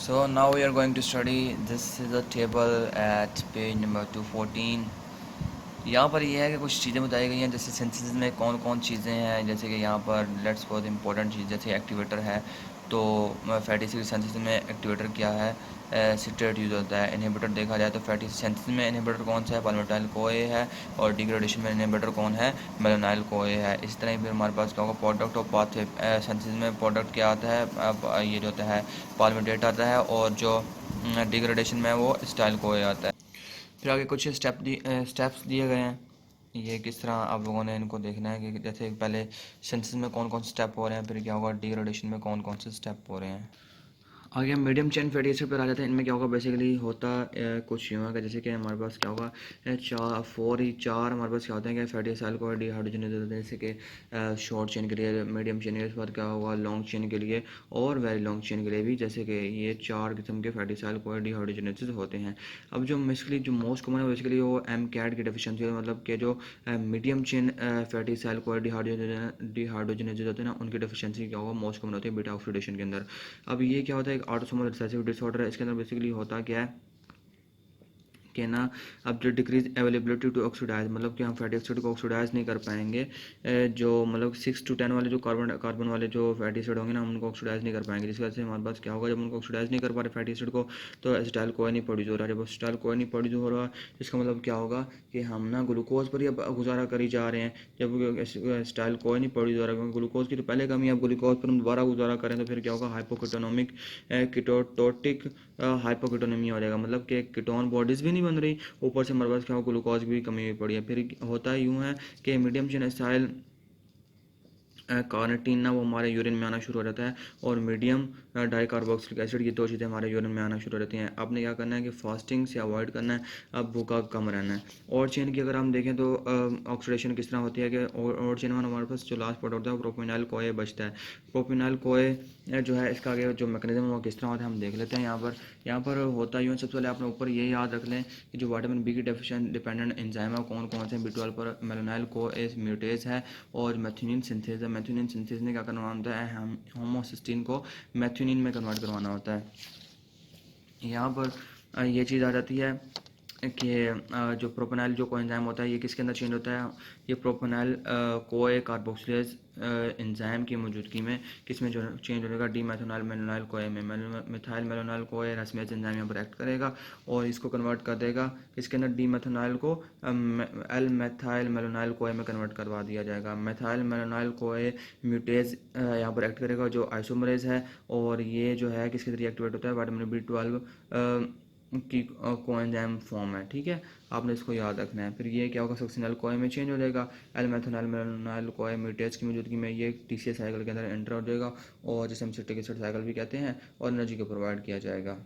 So now we are going to study. This is a table at page number 214. यहाँ पर यह है कि कुछ चीज़ें बताई गई हैं, जैसे सिंथेसिस में कौन कौन चीज़ें हैं। जैसे कि यहाँ पर लेट्स बहुत इंपॉर्टेंट चीज़ जैसे एक्टिवेटर है। तो फैटी एसिड सिंथेसिस में एक्टिवेटर क्या है, सिट्रेट यूज़ होता है। इनहिबिटर देखा जाए तो फैटी सिंथेसिस में इनहिबिटर कौन सा है, पाल्मिटाइल कोए है। और डिग्रेडेशन में इनहिबिटर कौन है, मेलोनाइल कोए है। इस तरह ही फिर हमारे पास क्या होगा, प्रोडक्ट और पाथवे सिंथेसिस में प्रोडक्ट क्या आता है, अब ये जो होता है पाल्मिटेट आता है। और जो डिग्रेडेशन में वो स्टाइल कोए आता है। फिर आगे कुछ स्टेप्स दिए गए हैं। ये किस तरह आप लोगों ने इनको देखना है कि जैसे पहले सिंथेसिस में कौन कौन से स्टेप हो रहे हैं, फिर क्या होगा डिग्रेडेशन में कौन कौन से स्टेप हो रहे हैं। आगे हम मीडियम चेन फैटी एसिड पर आ जाते हैं। इनमें क्या होगा, बेसिकली होता कुछ यूँ है कि जैसे कि हमारे पास क्या होगा, चार हमारे पास क्या होते हैं कि फैटी एसिड को डिहाइड्रोजनेज होते हैं। जैसे कि शॉर्ट चेन के लिए, मीडियम चेन के बाद क्या होगा लॉन्ग चेन के लिए, और वेरी लॉन्ग चेन के लिए भी। जैसे कि ये चार किस्म के फैटी एसिड को डिहाइड्रोजनेज होते हैं। अब जो बेसिकली जो मोस्ट कॉमन है बेसिकली वो एम कैट की डेफिशिएंसी है, मतलब कि जो मीडियम चेन फैटी एसिड को डिहाइड्रोजनेज होते हैं ना, उनकी डेफिशिएंसी क्या होगा, मोस्ट कॉमन होती है बीटा ऑक्सीडेशन के अंदर। अब ये क्या होता है, एक ऑटोसोमल रिसेसिव डिसऑर्डर है। इसके अंदर बेसिकली होता क्या है कि ना, अब जो डिक्रीज अवेलेबिलिटी टू ऑक्सीडाइज, मतलब कि हम फैटी एसिड को ऑक्सीडाइज नहीं कर पाएंगे। जो मतलब 6 to 10 वाले जो कार्बन कार्बन वाले जो फैटी एसिड होंगे ना, हम उनको ऑक्सीडाइज नहीं कर पाएंगे। जिसकी वजह से हमारे पास क्या होगा, जब उनको ऑक्सीडाइज नहीं कर पा रहे फैटी एसिड को, तो एसिटाइल कोई नहीं प्रोड्यूस हो रहा है। जब एसिटाइल कोई नहीं प्रोड्यूस हो रहा, इसका मतलब क्या होगा कि हम ना ग्लूकोज पर ही अब गुजारा करी जा रहे हैं। जब एसिटाइल कोई नहीं प्रोड्यूस हो रहा, क्योंकि ग्लूकोज की तो पहले कमी है, अब ग्लूकोज पर हम दोबारा गुजारा करें तो फिर क्या होगा, हाइपोकीटोनोमिक कीटोटिक हाइपोकीटोनेमिया हो जाएगा। मतलब कि कीटोन बॉडीज़ भी नहीं बन रही, ऊपर से हमारे पास क्या हो, ग्लूकोज की भी कमी हुई पड़ी है। फिर होता यूँ है कि मीडियम चेन स्टाइल कार्निटीन ना वो हमारे यूरिन में आना शुरू हो जाता है, और मीडियम डाइकार्बोक्सिलिक एसिड, ये दो चीज़ें हमारे यूरिन में आना शुरू हो जाती हैं। आपने क्या करना है कि फास्टिंग से अवॉइड करना है, अब भूखा कम रहना है। और चेन की अगर हम देखें तो ऑक्सीडेशन किस तरह होती है कि और चेन में हमारे पास जो लास्ट प्रोडक्ट होता है वो प्रोपिनाइल कोए बचता है। प्रोपिनाइल कोए जो है, इसका आगे जो मैकेनिज्म है वो किस तरह होता है हम देख लेते हैं। यहाँ पर होता यूँ, सबसे पहले आपने ऊपर ये याद रख लें कि जो विटामिन बी की डेफिशिएंट डिपेंडेंट एंजाइम है कौन कौन से, B12 पर मेलानाइल को एस म्यूटेज है, और मैथ्यूनिन सिंथेज है। मैथ्यूनिन सिंथेज ने क्या करना होता है, हम होमोसिस्टीन को मैथ्यूनिन में कन्वर्ट करवाना होता है। यहाँ पर ये चीज़ आ जाती है कि जो प्रोपेनाइल जो कोएंजाइम होता है ये किसके अंदर चेंज होता है, ये प्रोपेनाइल कोए कार्बोक्सिलेज एंजाइम की मौजूदगी में किस में जो चेंज होगा, डी मैथोनाइल मेलोनाइल कोए में। मिथाइल मेलोनाइल कोए रसमेज एंजाइम यहाँ पर एक्ट करेगा और इसको कन्वर्ट कर देगा इसके अंदर, डी मैथोनाइल को एल मैथाइल मेलोनाइल कोए में कन्वर्ट करवा दिया जाएगा। मैथाइल मेलोनाइल कोए म्यूटेज यहाँ पर एक्ट करेगा जो आइसोमरेज है, और ये जो है किसके जरिए एक्टिवेट होता है, विटामिन B12 की कोएंजाइम फॉर्म है। ठीक है, आपने इसको याद रखना है। फिर ये क्या होगा, सक्सिनल कोए में चेंज हो जाएगा, एल मैथोनाइल मेलोनाइल कोए म्यूटेज की मौजूदगी में ये TCA साइकिल के अंदर एंटर हो जाएगा, और जिसे हम सिट्रिक एसिड साइकिल भी कहते हैं, और एनर्जी को प्रोवाइड किया जाएगा।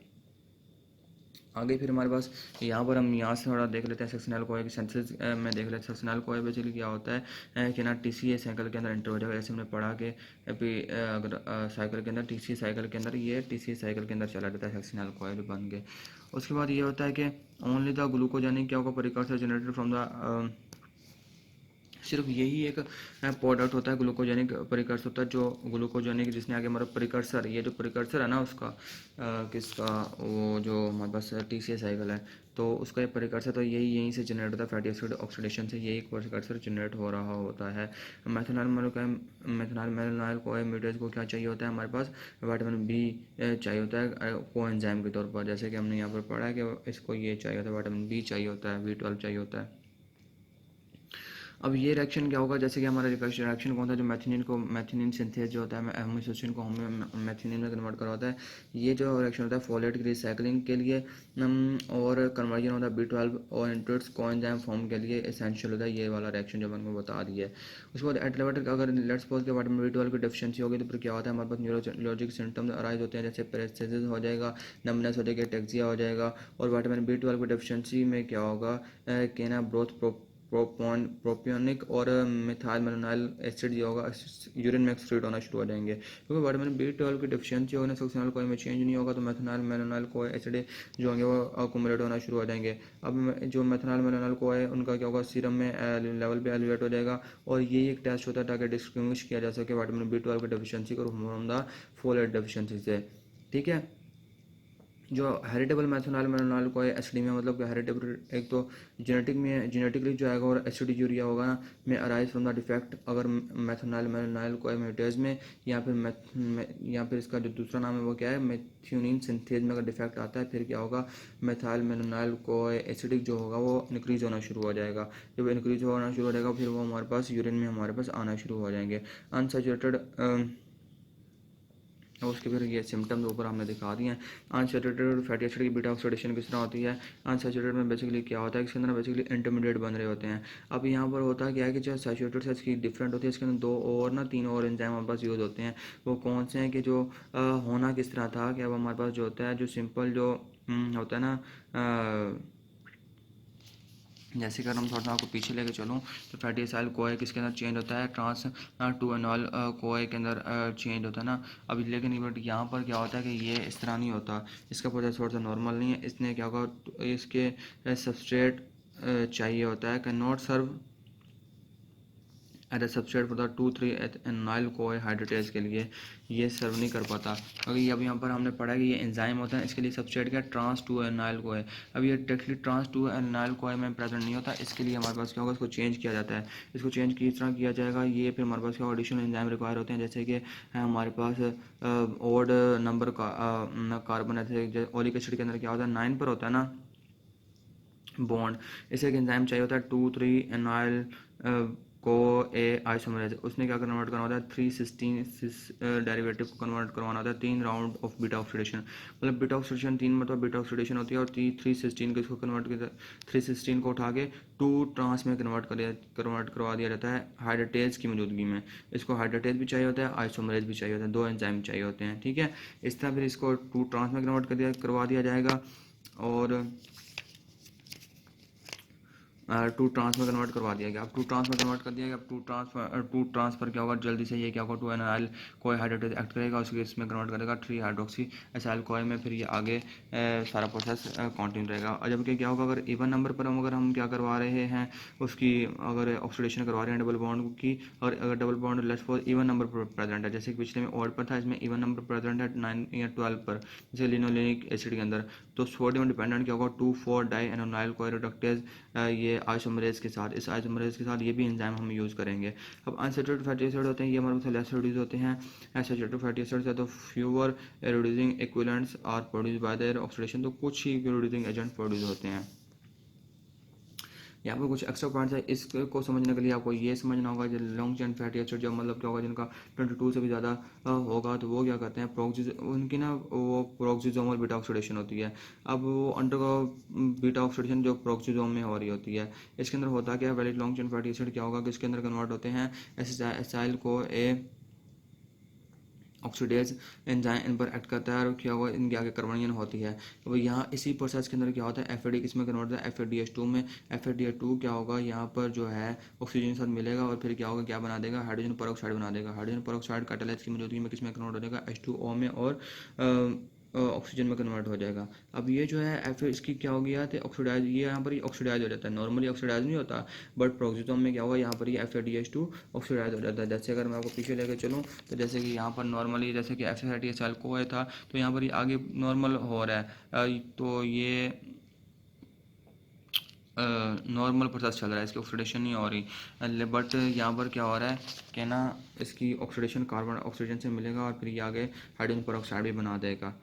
आगे फिर हमारे पास यहाँ पर हम यहाँ से थोड़ा देख लेते हैं सक्सिनल कोए की सेंसेस में देख लेते हैं। सक्सिनल कोए बेसिकली क्या होता है कि ना TCA साइकिल के अंदर एंटर हो जाएगा। जैसे हमने पढ़ा कि अगर साइकिल के अंदर TCA साइकिल के अंदर ये TCA साइकिल के अंदर चला जाता है सक्सिनल कोए बन के। उसके बाद ये होता है कि ओनली द ग्लूकोजेनिक क्या होगा, प्रिकर्सर जनरेटेड फ्रॉम द, सिर्फ यही एक प्रोडक्ट होता है ग्लूकोजेनिक प्रिकर्सर होता है, जो ग्लूकोजेनिक जिसने आगे हमारा प्रिकर्सर, ये जो प्रिकर्सर है ना उसका किसका, वो जो हमारे पास TCA साइकिल है तो उसका एक प्रिकर्सर, तो यहीं से जनरेट होता है फैटी एसिड ऑक्सीडेशन से, यही प्रिकर्सर जनरेट हो रहा होता है। मैथनॉल मेलानाइल को म्यूटेज को क्या चाहिए होता है, हमारे पास विटामिन B चाहिए होता है कोएंजाइम के तौर पर। जैसे कि हमने यहाँ पर पढ़ा है कि इसको ये चाहिए होता है, विटामिन B चाहिए होता है, B12 चाहिए होता है। अब ये रिएक्शन क्या होगा, जैसे कि हमारा रिएक्शन कौन था, जो मैथिनिन को मैथिनिन सिंथेज जो होता है होमोसिस्टीन को मैथिनिन में कन्वर्ट करवाता है। ये जो रिएक्शन होता है फोलेट की रिसाइकलिंग के लिए, और कन्वर्जन होता है B12 और इंटर्स कोएंजाइम फॉर्म के लिए एसेंशियल होता है। ये वाला रिएक्शन जो मैंने बता दिया है। उसके बाद एट अगर लेट्स सपोज के विटामिन B12 की डेफिशिएंसी होगी तो फिर क्या होता है, हमारे पास न्यूरोलॉजिक सिम्टम्स अराइज होते हैं, जैसे पेरेस्थेसिस हो जाएगा, नमनेस हो जाएगी, टेक्सिया हो जाएगा। और विटामिन B12 की डेफिशिएंसी में क्या होगा कि ना ब्रोथ प्रोपियोनिक और मिथाइल मेलोनाइल एसिड जो होगा यूरिन में एक्सक्रीट होना शुरू हो जाएंगे, क्योंकि विटामिन B12 की डेफिशिएंसी होने से सक्सिनल कोई में चेंज नहीं होगा, तो मेथनॉल मेलोनाइल को एसिड जो होंगे वो अकुमुलेट होना शुरू हो जाएंगे। अब जो मेथनॉल मेलोनाइल को है उनका क्या होगा, सीरम में लेवल भी एलिवेट हो जाएगा, और यही एक टेस्ट होता है ताकि डिस्टिंग्विश किया जा सके विटामिन B12 की डेफिशिएंसी को फ्रॉम द फोलेट डेफिशिएंसी से। ठीक है, जो हेरिटेबल मैथनॉल मैनोनॉल को एसिडी में, मतलब कि हेरिटेबल एक तो जेनेटिक में, जेनेटिकली जो आएगा, और एसिड यूरिया होगा ना में अराइज फ्रॉम द डिफेक्ट अगर मैथनॉल मैनोनॉल को म्यूटेज में, या फिर या फिर इसका जो दूसरा नाम है वो क्या है, मेथियोनिन सिंथेज में अगर डिफेक्ट आता है, फिर क्या होगा, मेथाइल मैनोनॉल को एसिडिक जो होगा वो इंक्रीज होना शुरू हो जाएगा। जब इंक्रीज होना शुरू हो जाएगा फिर वो हमारे पास यूरिन में हमारे पास आना शुरू हो जाएंगे अनसैचुरेटेड। और उसके फिर ये सिम्टम्स ऊपर हमने दिखा दिए हैं। अनसैचुरेटेड फैटी एसिड की बीटा ऑक्सीडेशन किस तरह होती है। अनसैचुरेटेड में बेसिकली क्या होता है, इसके अंदर बेसिकली इंटरमीडिएट बन रहे होते हैं। अब यहाँ पर होता है क्या है कि जो सैचुरेटेड से इसकी डिफरेंट होती है, इसके अंदर दो और ना तीन और एंजाइम हमारे पास यूज़ होते हैं। वो कौन से हैं कि जो होना किस तरह था कि अब हमारे पास जो होता है, जो सिंपल जो होता है ना, जैसे कि अगर हम थोड़ा सा आपको पीछे लेके चलूँ तो फैटी एसिड कोए किसके अंदर चेंज होता है, ट्रांस टू एनॉल कोए के अंदर चेंज होता है ना। अभी लेकिन बट यहाँ पर क्या होता है कि ये इस तरह नहीं होता, इसका प्रोसेस थोड़ा सा नॉर्मल नहीं है। इसने क्या होगा, इसके सबस्ट्रेट चाहिए होता है, can not serve as a substrate for the 2,3 enoyl CoA hydratase के लिए ये सर्व नहीं कर पाता, क्योंकि अब यहाँ पर हमने पढ़ा कि ये एंजाइम होता है, इसके लिए सबस्ट्रेट क्या, ट्रांस 2 एनाइल कोए। अब ये डायरेक्टली ट्रांस 2 एनाइल कोए में प्रेजेंट नहीं होता, इसके लिए हमारे पास क्या होगा, इसको चेंज किया जाता है। इसको चेंज किस तरह किया जाएगा, ये फिर हमारे पास क्या एडिशनल एंजाइम रिक्वायर होते हैं, जैसे कि हमारे पास ओड नंबर का कार्बन, ऐसे ओलिक एसिड के अंदर क्या होता है, 9 पर होता है ना बॉन्ड। इसे एक एंजाइम चाहिए होता है 2,3 एनाइल को ए आइसोमरेज, उसने क्या कन्वर्ट करना होता है 316 डेरिवेटिव को कन्वर्ट करवाना होता है 3 राउंड ऑफ बीटा ऑक्सीडेशन। मतलब बीटा ऑक्सीडेशन 3 मतलब बीटा ऑक्सीडेशन होती है, और 316 को इसको कन्वर्ट कर 316 को उठा के 2 ट्रांस में कन्वर्ट करवा दिया जाता है हाइड्रेटेज की मौजूदगी में। इसको हाइड्रेटेज भी चाहिए होता है, आइसोमरेज भी चाहिए होता है, दो एंजाइम चाहिए होते हैं, ठीक है। इस तरह फिर इसको 2 ट्रांस में करवा दिया जाएगा, और 2 ट्रांस में कन्वर्ट करवा दिया गया। अब 2 ट्रांस में कन्वर्ट कर दिया गया। अब 2 ट्रांसफर क्या होगा, जल्दी से ये क्या होगा, 2 एनाइल कोई हाइड्रेटेज एक्ट करेगा, उसके इसमें कन्वर्ट करेगा 3 हाइड्रोक्सी एसाइल कोई में, फिर ये आगे सारा प्रोसेस कंटिन्यू रहेगा। और जबकि क्या होगा, अगर इवन नंबर पर अगर हम क्या करवा रहे हैं, उसकी अगर ऑक्सीडेशन करवा रहे हैं डबल बॉन्ड की, और अगर double bond less for even number पर प्रेजेंट है, जैसे कि पिछले में ऑड पर था, इसमें इवन नंबर प्रेजेंट है 9 या 12 पर, जैसे लिनोलेनिक एसिड के अंदर, तो सोडियम डिपेंडेंट क्या होगा 2,4 डाई एनोनाइल कोई रिडक्टेज, ये आइसोमरेज के साथ, इस आइसोमरेज के साथ ये भी एंजाइम हम यूज़ करेंगे। अब अनसैचुरेटेड फैटी एसिड होते हैं, ये हमारे पास लेस रिड्यूस होते हैं सैचुरेटेड फैटी एसिड से, तो fewer reducing equivalents are produce by their oxidation, तो कुछ ही रिड्यूसिंग एजेंट प्रोड्यूस होते हैं। यहाँ पर कुछ एक्स्ट्रा पॉइंट्स है, इसको समझने के लिए आपको ये समझना होगा कि लॉन्ग चेन फैटी एसिड जो मतलब क्या होगा, जिनका 22 से भी ज़्यादा होगा, तो वो क्या करते हैं, उनकी ना वो प्रोक्सिजोमल बीटा ऑक्सीडेशन होती है। अब वो अंडर बीटा ऑक्सीडेशन जो प्रोक्सिजोम में हो रही होती है, इसके अंदर होता क्या है, valid long chain fatty acid क्या होगा कि इसके अंदर कन्वर्ट होते हैं एसाइल को ए ऑक्सीडेज एंजाइम इन पर एक्ट करता है, और क्या हुआ, इनके आगे कन्वर्जन होती है। तो यहाँ इसी प्रोसेस के अंदर क्या होता है, एफ किस में कन्वर्ट होता है, FADH2 में। FADH2 क्या होगा, यहाँ पर जो है ऑक्सीजन के साथ मिलेगा, और फिर क्या होगा, क्या बना देगा, हाइड्रोजन पेरोक्साइड बना देगा। हाइड्रोजन पेरोक्साइड कैटालाइज की मौजूदगी में किस में कन्वर्ट हो जाएगा, H2O में, और ऑक्सीजन में कन्वर्ट हो जाएगा। अब ये जो है एफ इसकी क्या हो गया, तो ऑक्सीडाइज, ये यहाँ पर ही ऑक्सीडाइज हो जाता है, नॉर्मली ऑक्सीडाइज नहीं होता, बट प्रोक्सिजोम में क्या होगा, यहाँ पर ये FADH2 ऑक्सीडाइज हो जाता है। जैसे अगर मैं आपको पीछे लेके चलूँ, तो जैसे कि यहाँ पर नॉर्मली जैसे कि FADH को था, तो यहाँ पर ये आगे नॉर्मल हो रहा है, तो ये नॉर्मल प्रोसेस चल रहा है, इसकी ऑक्सीडेशन नहीं हो रही, बट यहाँ पर क्या हो रहा है कि ना, इसकी ऑक्सीडेशन कार्बन ऑक्सीजन से मिलेगा, और फिर ये आगे हाइड्रोजन पेरोक्साइड भी बना देगा।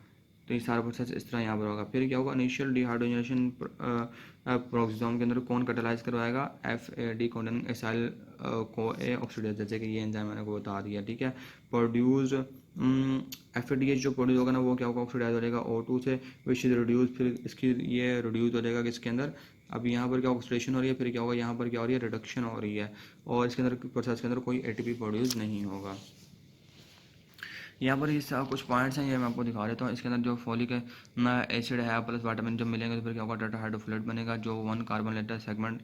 तो ये सारा प्रोसेस इस तरह यहाँ पर होगा। फिर क्या होगा, इनिशियल डिहाइड्रोजनेशन प्रोक्सिजोम के अंदर कौन कैटालाइज करवाएगा, FAD कोडेन एसाइल को ए ऑक्सीडेज, जैसे कि ये एंजाइम मैंने को बता दिया, ठीक है। प्रोड्यूस FADH जो प्रोड्यूस होगा ना, वो क्या होगा, ऑक्सीडाइज हो जाएगा O2 से, विच इज रिड्यूस, फिर इसकी ये रिड्यूस हो जाएगा किसके अंदर, अब यहाँ पर क्या ऑक्सीडेशन हो रही है, फिर क्या होगा, यहाँ पर क्या हो रही है, रिडक्शन हो रही है, और इसके अंदर प्रोसेस के अंदर कोई ATP प्रोड्यूस नहीं होगा। यहाँ पर इस कुछ पॉइंट्स हैं, ये मैं आपको दिखा देता हूँ। इसके अंदर जो फोलिक एसिड है प्लस विटामिन जब मिलेंगे, तो फिर क्या होगा, टेट्राहाइड्रोफोलेट बनेगा, जो 1 carbon letter segment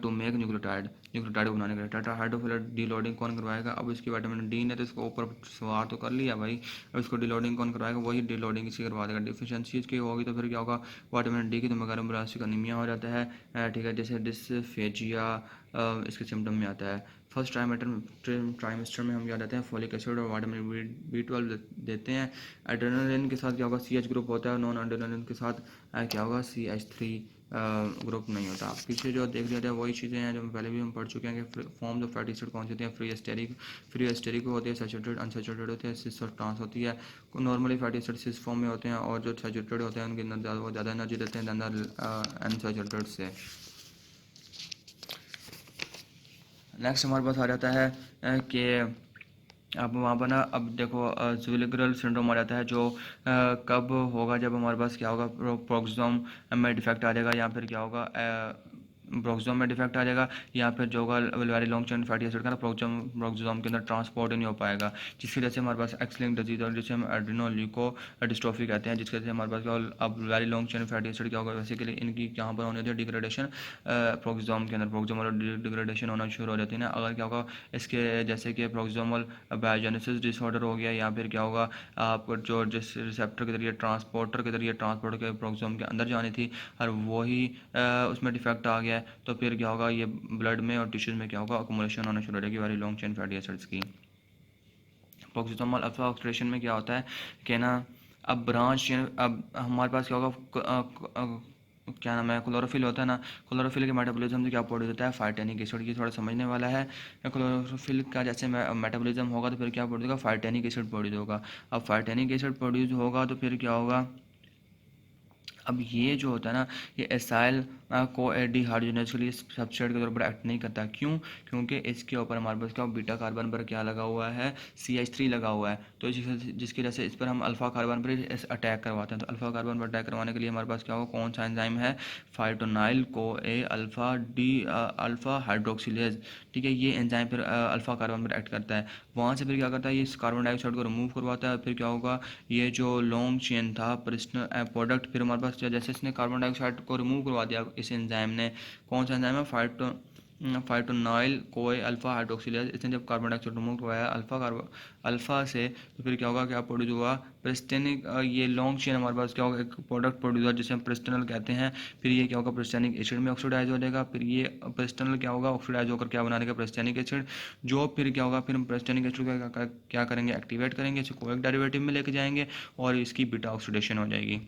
to make nucleotide बनाने के लिए। टेट्राहाइड्रोफोलेट डीलोडिंग कौन करवाएगा, अब इसकी विटामिन डी ने तो इसको ऊपर सवार तो कर लिया भाई, अब इसको डीलोडिंग कौन करवाएगा, वही डीलोडिंग इसी करवा देगा। डिफिशियंसी इसकी होगी तो फिर क्या होगा, विटामिन डी की तो मेगालोब्लास्टिक अनीमिया हो जाता है, ठीक है, जैसे डिस्फेजिया इसके सिम्टम में आता है। फर्स्ट ट्राइमेस्टर में हम क्या देते हैं, फोलिक एसिड और विटामिन B12 देते हैं। एड्रेनलिन के साथ क्या होगा, CH ग्रुप होता है, नॉन एड्रेनलिन के साथ क्या होगा, CH3 ग्रुप नहीं होता। पीछे जो देख लिया था वही चीज़ें हैं जो पहले भी हम पढ़ चुके हैं कि फॉर्म्स ऑफ फैटी एसिड कौन से होते हैं, फ्री एस्टेरिक होते हैं, सैचुरेटेड अनसैचुरेटेड होते हैं, सिस और ट्रांस होती है। Normally fatty acid cis form में होते हैं और जो सैचुरेटेड होते हैं उनके अंदर ज़्यादा एनर्जी देते हैं अनसैचुरेटेड से। नेक्स्ट हमारे पास आ जाता है कि अब वहाँ पर ना, अब देखो ज़ुविलग्रल सिंड्रोम आ जाता है जो कब होगा, जब हमारे पास क्या होगा, प्रोक्सोम में डिफेक्ट आ जाएगा, या फिर क्या होगा, प्रोक्सोम में डिफेक्ट आ जाएगा, या फिर जो होगा very long chain fatty acid का ना प्रोक्सोम के अंदर ट्रांसपोर्ट ही नहीं हो पाएगा, जिसकी वजह से हमारे पास एक्स लिंक्ड डिजीज और जिसे हम एड्रेनोल्यूकोडिस्ट्रोफी कहते हैं, जिसकी वजह से हमारे पास क्या होगा, अब very long chain fatty acid क्या होगा, बेसिकली इनकी यहाँ पर होनी होती है डिग्रेडेशन प्रोक्सोम के अंदर, प्रोक्सोमल डिग्रेडेशन होना शुरू हो जाती है ना। अगर क्या होगा इसके, जैसे कि प्रोक्सोमल बायोजेनेसिस डिसऑर्डर हो गया, या फिर क्या होगा आपको जो जिस रिसेप्टर के जरिए ट्रांसपोर्टर के जरिए ट्रांसपोर्ट के प्रोक्सोम के अंदर जानी थी और वही उसमें डिफेक्ट आ गया है, तो फिर क्या होगा, ये ब्लड में और टिश्यूज में क्या होगा, अकोमोलेशन होना शुरू हो जाएगी very long chain fatty acids की। प्रोक्सोमल अल्फा ऑक्सीडेशन में क्या होता है कि ना, अब ब्रांच, अब हमारे पास क्या होगा, क्या नाम है, क्लोरोफिल होता है ना, क्लोरोफिल के मेटाबॉलिज्म से क्या प्रोड्यूस होता है, फाइटेनिक एसिड। ये थोड़ा समझने वाला है। क्लोरोफिल का जैसे मेटाबॉलिज्म होगा तो फिर क्या प्रोड्यूस होगा, फाइटेनिक एसिड प्रोड्यूस होगा। अब फाइटेनिक एसिड प्रोड्यूस होगा तो फिर क्या होगा, अब ये जो होता है ना, ये एसाइल को डिहाइड्रोजनेज के लिए सब्सट्रेट के तौर पर एक्ट नहीं करता। क्यों? क्योंकि इसके ऊपर हमारे पास क्या बीटा कार्बन पर क्या लगा हुआ है, CH3 लगा हुआ है। तो जिसकी वजह से इस पर हम अल्फा कार्बन पर अटैक करवाते हैं। तो अल्फा कार्बन पर अटैक करवाने के लिए हमारे पास क्या होगा, कौन सा एंजाइम है, फाइटोनाइल को अल्फा हाइड्रोक्सिलेज। ठीक है, ये एंजाइम फिर अल्फा कार्बन पर एक्ट करता है। वहाँ से फिर क्या करता है, ये कार्बन डाइऑक्साइड को रिमूव करवाता है। फिर क्या होगा, ये जो लॉन्ग चेन था प्रोडक्ट, फिर हमारे पास जैसे इसने कार्बन डाइऑक्साइड को रिमूव करवा दिया इस एंजाइम ने, कौन सा एंजाइम है, फाइटोनाइल कोए अल्फा हाइड्रोक्सिलेज। इसने जब कार्बन डाइऑक्साइड रिमूव करवाया अल्फा से, तो फिर क्या होगा, क्या प्रोड्यूस हुआ, प्रेस्टेनिक, ये लॉन्ग चेन हमारे पास क्या होगा, एक प्रोडक्ट प्रोड्यूस हुआ जिसे हम प्रेस्टेनल कहते हैं। फिर ये क्या होगा, प्रेस्टेनिक एसिड में ऑक्सीडाइज हो जाएगा। फिर ये प्रेस्टेनल क्या होगा, ऑक्सीडाइज होकर क्या बना देगा, प्रेस्टेनिक एसिड। जो फिर क्या होगा, फिर हम प्रेस्टेनिक एसिड का क्या करेंगे, एक्टिवेट करेंगे, इसे कोएक डेरिवेटिव में लेके जाएंगे और इसकी बीटा ऑक्सीडेशन हो जाएगी।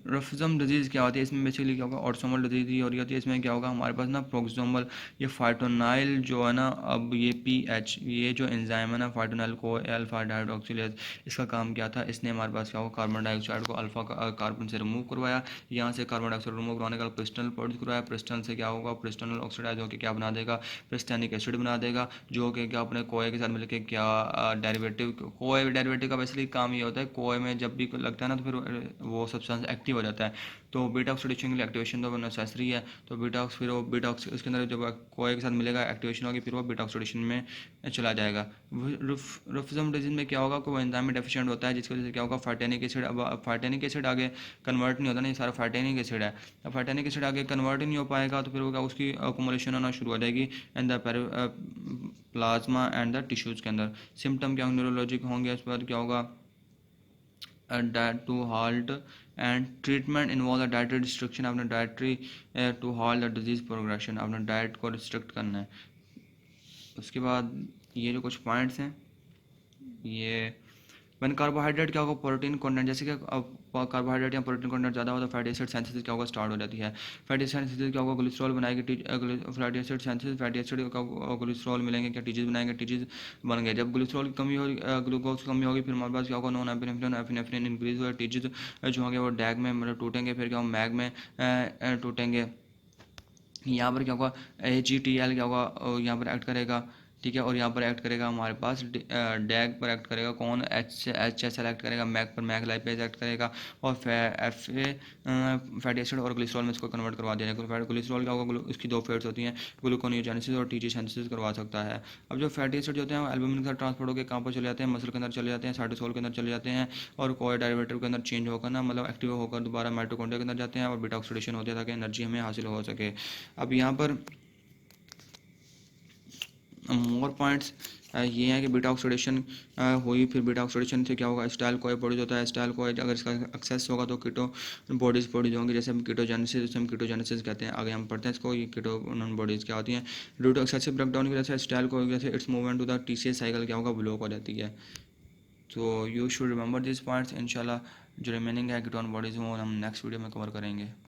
रूफिज्म डिजीज़ क्या होती है, इसमें बेसिकली क्या होगा, ऑटोसोमल डिजीज़ ही हो रही होती है। इसमें क्या होगा, हमारे पास ना प्रोक्सोमल, ये फाइटोनाइल जो है ना, अब ये PH, ये जो एंजाइम है ना, फाइटोनाइल को अल्फा हाइड्रोक्सिलेज, इसका काम क्या था, इसने हमारे पास क्या होगा, कार्बन डाइऑक्साइड को अल्फा कार्बन से रिमूव करवाया। यहाँ से कार्बन डाइऑक्साइड रिमूव करवाने का क्रिस्टल प्रोड्यूस करवाया। क्रिस्टल से क्या होगा, क्रिस्टल ऑक्सीडाइज होकर क्या बना देगा, प्रेस्टेनिक एसिड बना देगा, जो कि क्या अपने कोए के साथ मिलकर क्या डेरिवेटिव, कोए डेरिवेटिव का बेसिकली काम ये होता है, कोए में जब भी लगता है ना तो फिर वो सब्सटेंस एक्टिव हो जाता है। तो बीटा ऑक्सीडेशन के लिए एक्टिवेशन तो नेसेसरी है। तो फिर वो बीटा इसके अंदर जब कोए के साथ मिलेगा, एक्टिवेशन होगी, फिर वो बीटा ऑक्सीडेशन में चला जाएगा। रूफिज्म डिजीज में क्या होगा, वो एंजाइम में डेफिशिएंट होता है, जिसकी वजह से क्या होगा, फाइटेनिक एसिड, अब फाइटेनिक एसिड आगे कन्वर्ट नहीं होता ना, ये सारा फाइटेनिक एसिड है। अब फाइटेनिक एसिड आगे कन्वर्ट ही नहीं हो पाएगा, तो फिर वो क्या, उसकी अकोमोलेशन होना शुरू हो जाएगी and the plasma and the tissues के अंदर। सिम्टम क्या न्यूरोलॉजिक होंगे, उसके बाद क्या होगा, diet to halt and treatment involve a dietary restriction। आपने dietary to halt the disease progression, आपने डाइट को रिस्ट्रिक्ट करना है। उसके बाद ये जो कुछ पॉइंट्स हैं, ये वन कार्बोहाइड्रेट क्या होगा, प्रोटीन कंटेंट, जैसे कि कार्बोहाइड्रेट या प्रोटीन कंटेंट ज़्यादा होगा तो फैटी एसिड सिंथेसिस क्या होगा, स्टार्ट हो जाती है। फैटी एसिड सिंथेसिस क्या होगा, ग्लिसरॉल बनाएगी, fatty acid synthesis, fatty acid का ग्लिसरॉल मिलेंगे, क्या टीचीज बनाएंगे, टीचीज बन गए। जब ग्लिसरॉल की कमी होगी, ग्लूकोज की कमी होगी, फिर हमारे पास क्या होगा, नॉन एपिनेफ्रिन इंक्रीज हुआ, टीचीज जो होंगे वो डैग में मतलब टूटेंगे, फिर क्या होगा, मैग में टूटेंगे। यहाँ पर क्या होगा, AGTL क्या होगा, यहाँ पर एक्ट करेगा, ठीक है। और यहाँ पर एक्ट करेगा हमारे पास डैग पर एक्ट करेगा कौन, HCl एक्ट करेगा, मैग पर मैग लाइपेज एक्ट करेगा, और फैटी एसिड और ग्लिसरॉल में इसको कन्वर्ट करवा देगा। ग्लिसरॉल क्या होगा, इसकी दो फेट्स होती हैं, ग्लूकोनियोजेनेसिस और TG सिंथेसिस करवा सकता है। अब जो फैटी एसिड होते हैं वो एल्बुमिन के साथ ट्रांसपोर्ट होकर कहाँ पर चले जाते हैं, मसल के अंदर चले जाते हैं, साइटोसोल के अंदर चले जाते हैं, और कोई डेरिवेटिव के अंदर चेंज होकर ना, मतलब एक्टिव होकर दोबारा माइटोकॉन्ड्रिया के अंदर जाते हैं और बीटा ऑक्सीडेशन होती है ताकि एनर्जी हमें हासिल हो सके। अब यहाँ पर मोर पॉइंट्स ये है कि बीटा ऑक्सीडेशन हुई, फिर बीटा ऑक्सीडेशन से क्या होगा, स्टाइल कोई प्रोड्यूस होता है। स्टाइल कोई अगर इसका एक्सेस होगा तो कीटो बॉडीज़ प्रोड्यूस होंगी, जैसे हम कीटोजेनेसिस, जैसे हम कीटोजेनेसिस कहते हैं। आगे हम पढ़ते हैं इसको, ये कीटो बॉडीज़ क्या होती हैं। ड्यू टू एक्सेसिव ब्रेकडाउन की वजह से स्टाइल को वजह से it's movement to the TCS cycle क्या होगा, ब्लॉक हो जाती है। तो you should remember this points. इंशाल्लाह जो रिमेनिंग है कीटोन बॉडीज़ वो हम नेक्स्ट वीडियो में कवर करेंगे।